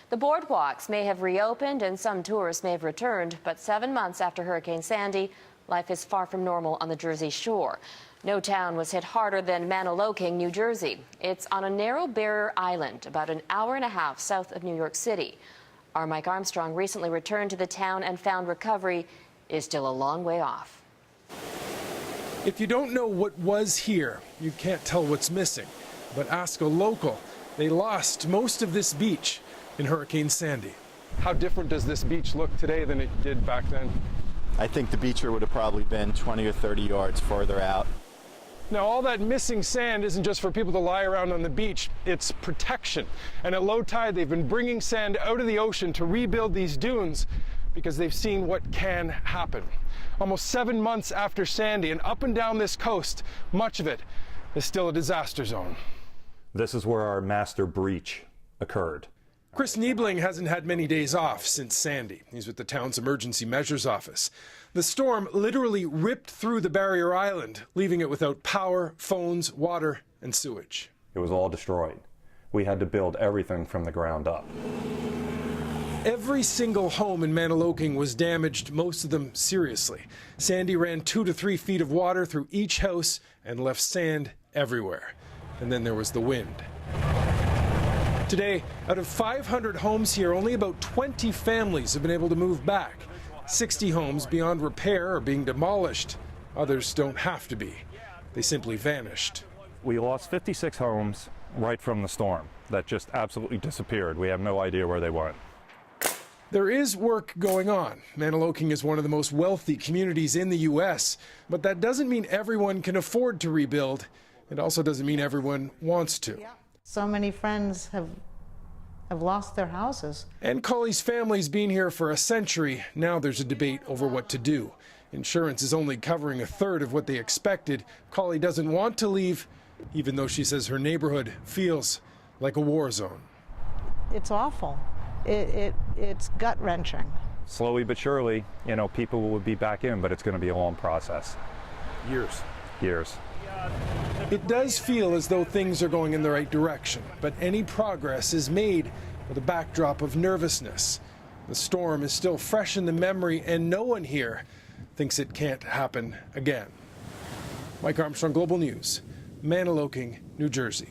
The boardwalks may have reopened and some tourists may have returned, but 7 months after Hurricane Sandy, life is far from normal on the Jersey Shore. No town was hit harder than Manahawkin, New Jersey. It's on a narrow barrier island about an hour and a half south of New York City. Our Mike Armstrong recently returned to the town and found recovery is still a long way off. If you don't know what was here, you can't tell what's missing. But ask a local. They lost most of this beach in Hurricane Sandy. How different does this beach look today than it did back then? I think the beach would have probably been 20 or 30 yards further out. Now, all that missing sand isn't just for people to lie around on the beach, it's protection. And at low tide, they've been bringing sand out of the ocean to rebuild these dunes because they've seen what can happen. Almost 7 months after Sandy, and up and down this coast, much of it is still a disaster zone. This is where our master breach occurred. Chris Niebling hasn't had many days off since Sandy. He's with the town's emergency measures office. The storm literally ripped through the barrier island, leaving it without power, phones, water, and sewage. It was all destroyed. We had to build everything from the ground up. Every single home in Manahawkin was damaged, most of them seriously. Sandy ran 2 to 3 feet of water through each house and left sand everywhere. And then there was the wind. Today, out of 500 homes here, only about 20 families have been able to move back. 60 homes beyond repair are being demolished. Others don't have to be. They simply vanished. We lost 56 homes right from the storm that just absolutely disappeared. We have no idea where they went. There is work going on. Manahawkin is one of the most wealthy communities in the U.S., but that doesn't mean everyone can afford to rebuild. It also doesn't mean everyone wants to. So many friends have lost their houses. And Colley's family's been here for a century. Now there's a debate over what to do. Insurance is only covering a third of what they expected. Colley doesn't want to leave, even though she says her neighborhood feels like a war zone. It's awful. It's gut-wrenching. Slowly but surely, people will be back in, but it's going to be a long process. Years. It does feel as though things are going in the right direction, but any progress is made with a backdrop of nervousness. The storm is still fresh in the memory, and no one here thinks it can't happen again. Mike Armstrong, Global News, Manahawkin, New Jersey.